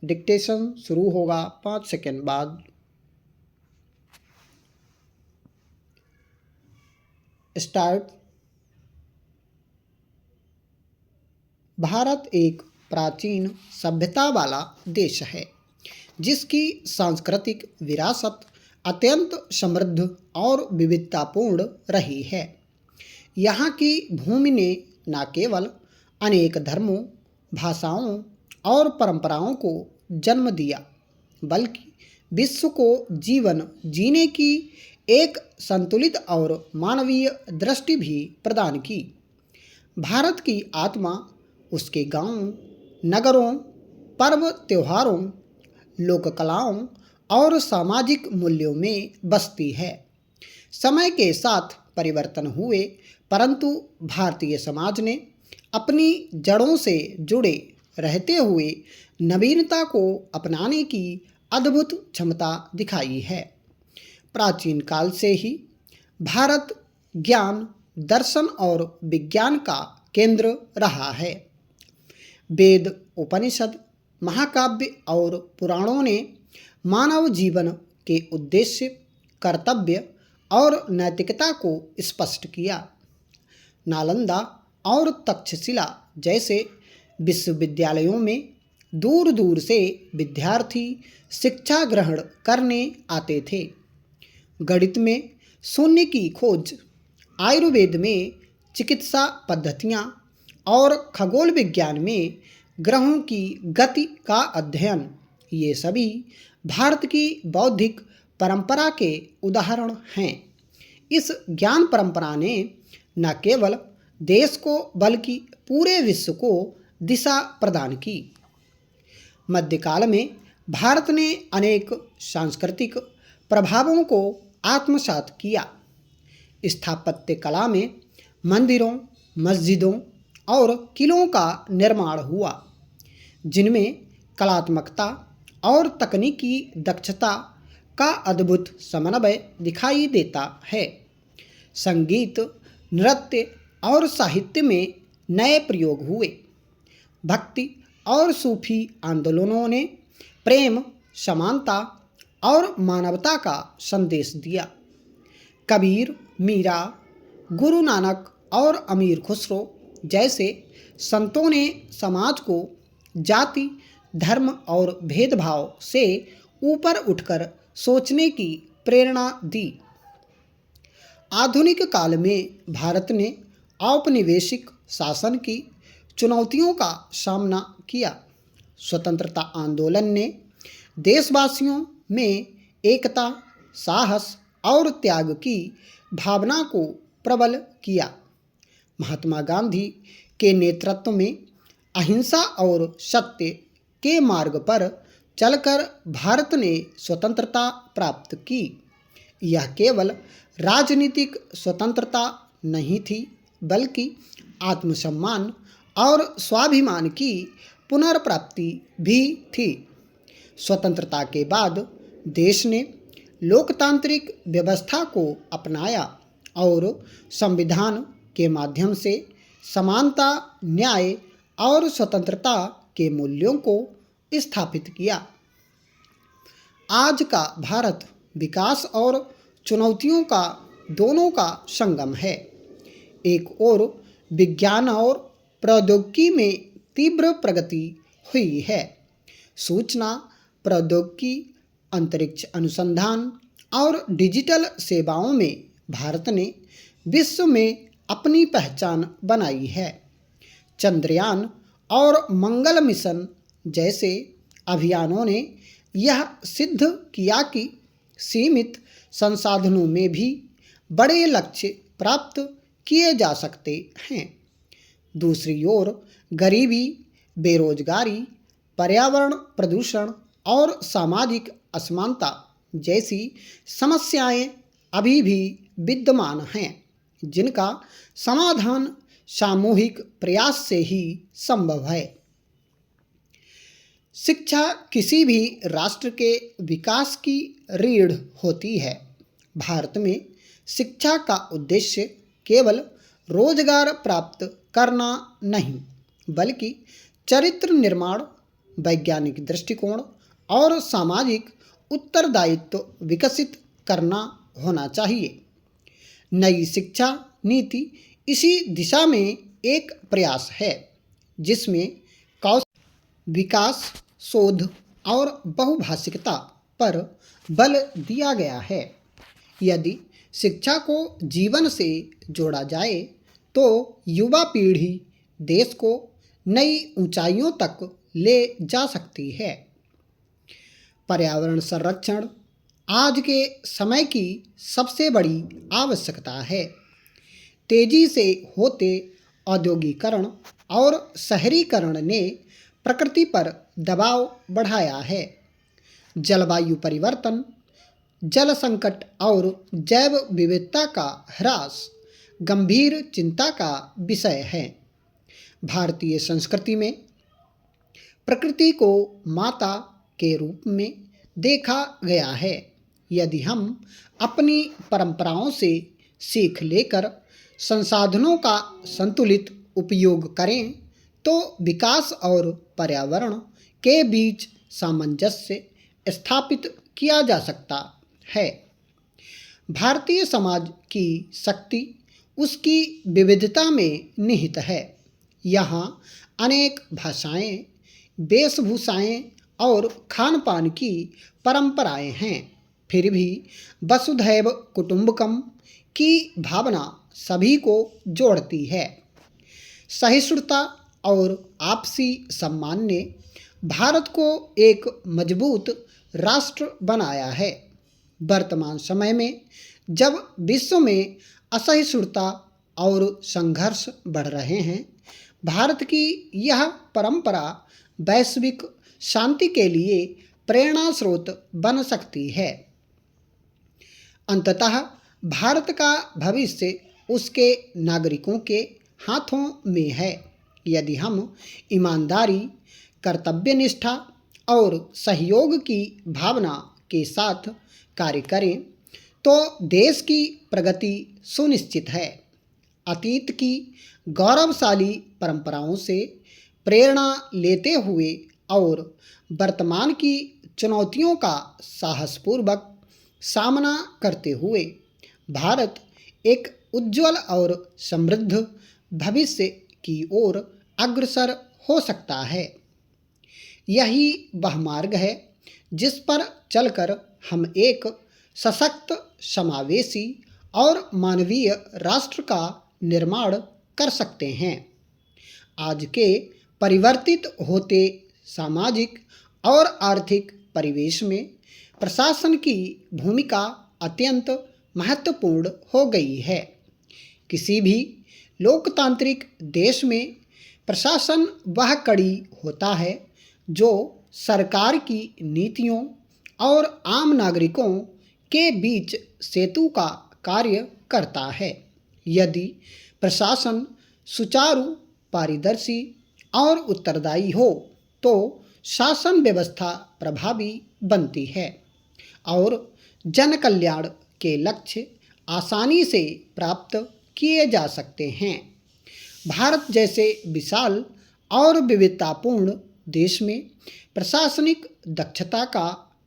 Dictation शुरू होगा 5 second बाद। स्टार्ट। भारत एक प्राचीन सभ्यता वाला देश है जिसकी सांस्कृतिक विरासत अत्यंत समृद्ध और विविधतापूर्ण रही है। यहाँ की भूमि ने न केवल अनेक धर्मों, भाषाओं और परंपराओं को जन्म दिया, बल्कि विश्व को जीवन जीने की एक संतुलित और मानवीय दृष्टि भी प्रदान की। भारत की आत्मा उसके गांवों, नगरों, पर्व त्योहारों, लोक कलाओं और सामाजिक मूल्यों में बसती है। समय के साथ परिवर्तन हुए, परंतु भारतीय समाज ने अपनी जड़ों से जुड़े रहते हुए नवीनता को अपनाने की अद्भुत क्षमता दिखाई है। प्राचीन काल से ही भारत ज्ञान, दर्शन और विज्ञान का केंद्र रहा है। वेद, उपनिषद, महाकाव्य और पुराणों ने मानव जीवन के उद्देश्य, कर्तव्य और नैतिकता को स्पष्ट किया। नालंदा और तक्षशिला जैसे विश्वविद्यालयों में दूर दूर से विद्यार्थी शिक्षा ग्रहण करने आते थे। गणित में शून्य की खोज, आयुर्वेद में चिकित्सा पद्धतियाँ और खगोल विज्ञान में ग्रहों की गति का अध्ययन, ये सभी भारत की बौद्धिक परंपरा के उदाहरण हैं। इस ज्ञान परंपरा ने न केवल देश को बल्कि पूरे विश्व को दिशा प्रदान की। मध्यकाल में भारत ने अनेक सांस्कृतिक प्रभावों को आत्मसात किया। स्थापत्य कला में मंदिरों, मस्जिदों और किलों का निर्माण हुआ, जिनमें कलात्मकता और तकनीकी दक्षता का अद्भुत समन्वय दिखाई देता है। संगीत, नृत्य और साहित्य में नए प्रयोग हुए। भक्ति और सूफी आंदोलनों ने प्रेम, समानता और मानवता का संदेश दिया। कबीर, मीरा, गुरु नानक और अमीर खुसरो जैसे संतों ने समाज को जाति, धर्म और भेदभाव से ऊपर उठकर सोचने की प्रेरणा दी। आधुनिक काल में भारत ने औपनिवेशिक शासन की चुनौतियों का सामना किया। स्वतंत्रता आंदोलन ने देशवासियों में एकता, साहस और त्याग की भावना को प्रबल किया। महात्मा गांधी के नेतृत्व में अहिंसा और सत्य के मार्ग पर चलकर भारत ने स्वतंत्रता प्राप्त की। यह केवल राजनीतिक स्वतंत्रता नहीं थी, बल्कि आत्मसम्मान और स्वाभिमान की पुनर्प्राप्ति भी थी। स्वतंत्रता के बाद देश ने लोकतांत्रिक व्यवस्था को अपनाया और संविधान के माध्यम से समानता, न्याय और स्वतंत्रता के मूल्यों को स्थापित किया। आज का भारत विकास और चुनौतियों का दोनों का संगम है। एक ओर विज्ञान और प्रौद्योगिकी में तीव्र प्रगति हुई है। सूचना प्रौद्योगिकी, अंतरिक्ष अनुसंधान और डिजिटल सेवाओं में भारत ने विश्व में अपनी पहचान बनाई है। चंद्रयान और मंगल मिशन जैसे अभियानों ने यह सिद्ध किया कि सीमित संसाधनों में भी बड़े लक्ष्य प्राप्त किए जा सकते हैं। दूसरी ओर गरीबी, बेरोजगारी, पर्यावरण प्रदूषण और सामाजिक असमानता जैसी समस्याएं अभी भी विद्यमान हैं, जिनका समाधान सामूहिक प्रयास से ही संभव है। शिक्षा किसी भी राष्ट्र के विकास की रीढ़ होती है। भारत में शिक्षा का उद्देश्य केवल रोजगार प्राप्त करना नहीं, बल्कि चरित्र निर्माण, वैज्ञानिक दृष्टिकोण और सामाजिक उत्तरदायित्व विकसित करना होना चाहिए। नई शिक्षा नीति इसी दिशा में एक प्रयास है, जिसमें कौशल विकास, शोध और बहुभाषिकता पर बल दिया गया है। यदि शिक्षा को जीवन से जोड़ा जाए तो युवा पीढ़ी देश को नई ऊंचाइयों तक ले जा सकती है। पर्यावरण संरक्षण आज के समय की सबसे बड़ी आवश्यकता है। तेजी से होते औद्योगिकरण और शहरीकरण ने प्रकृति पर दबाव बढ़ाया है। जलवायु परिवर्तन, जल संकट और जैव विविधता का ह्रास गंभीर चिंता का विषय है। भारतीय संस्कृति में प्रकृति को माता के रूप में देखा गया है। यदि हम अपनी परंपराओं से सीख लेकर संसाधनों का संतुलित उपयोग करें तो विकास और पर्यावरण के बीच सामंजस्य स्थापित किया जा सकता है। भारतीय समाज की शक्ति उसकी विविधता में निहित है। यहाँ अनेक भाषाएं, वेशभूषाएं और खान पान की परंपराएं हैं, फिर भी वसुधैव कुटुंबकम की भावना सभी को जोड़ती है। सहिष्णुता और आपसी सम्मान ने भारत को एक मजबूत राष्ट्र बनाया है। वर्तमान समय में जब विश्व में असहिष्णुता और संघर्ष बढ़ रहे हैं, भारत की यह परंपरा वैश्विक शांति के लिए प्रेरणा स्रोत बन सकती है। अंततः भारत का भविष्य उसके नागरिकों के हाथों में है। यदि हम ईमानदारी, कर्तव्यनिष्ठा और सहयोग की भावना के साथ कार्य करें तो देश की प्रगति सुनिश्चित है। अतीत की गौरवशाली परंपराओं से प्रेरणा लेते हुए और वर्तमान की चुनौतियों का साहसपूर्वक सामना करते हुए भारत एक उज्जवल और समृद्ध भविष्य की ओर अग्रसर हो सकता है। यही वह मार्ग है जिस पर चलकर हम एक सशक्त, समावेशी और मानवीय राष्ट्र का निर्माण कर सकते हैं। आज के परिवर्तित होते सामाजिक और आर्थिक परिवेश में प्रशासन की भूमिका अत्यंत महत्वपूर्ण हो गई है। किसी भी लोकतांत्रिक देश में प्रशासन वह कड़ी होता है जो सरकार की नीतियों और आम नागरिकों के बीच सेतु का कार्य करता है। यदि प्रशासन सुचारू, पारदर्शी और उत्तरदायी हो तो शासन व्यवस्था प्रभावी बनती है और जन कल्याण के लक्ष्य आसानी से प्राप्त किए जा सकते हैं। भारत जैसे विशाल और विविधतापूर्ण देश में प्रशासनिक दक्षता का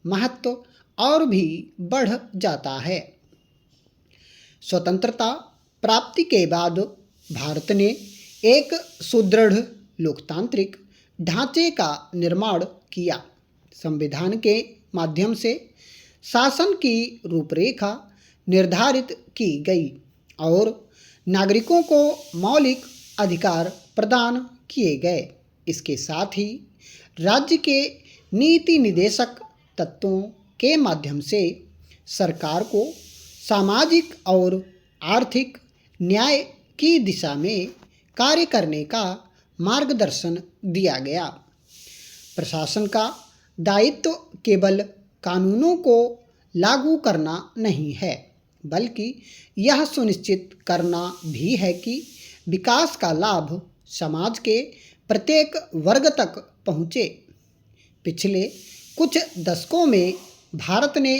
महत्व और भी बढ़ जाता है। स्वतंत्रता प्राप्ति के बाद भारत ने एक सुदृढ़ लोकतांत्रिक ढांचे का निर्माण किया। संविधान के माध्यम से शासन की रूपरेखा निर्धारित की गई और नागरिकों को मौलिक अधिकार प्रदान किए गए। इसके साथ ही राज्य के नीति निदेशक तत्वों के माध्यम से सरकार को सामाजिक और आर्थिक न्याय की दिशा में कार्य करने का मार्गदर्शन दिया गया। प्रशासन का दायित्व केवल कानूनों को लागू करना नहीं है, बल्कि यह सुनिश्चित करना भी है कि विकास का लाभ समाज के प्रत्येक वर्ग तक पहुँचे। पिछले कुछ दशकों में भारत ने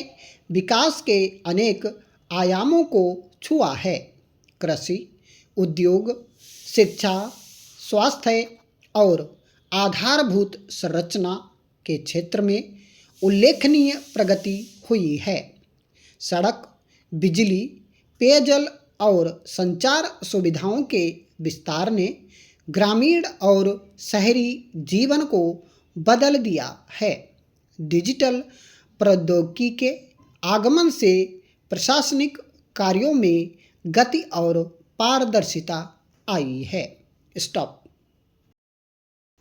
विकास के अनेक आयामों को छुआ है। कृषि, उद्योग, शिक्षा, स्वास्थ्य और आधारभूत संरचना के क्षेत्र में उल्लेखनीय प्रगति हुई है। सड़क, बिजली, पेयजल और संचार सुविधाओं के विस्तार ने ग्रामीण और शहरी जीवन को बदल दिया है। डिजिटल प्रौद्योगिकी के आगमन से प्रशासनिक कार्यों में गति और पारदर्शिता आई है। स्टॉप।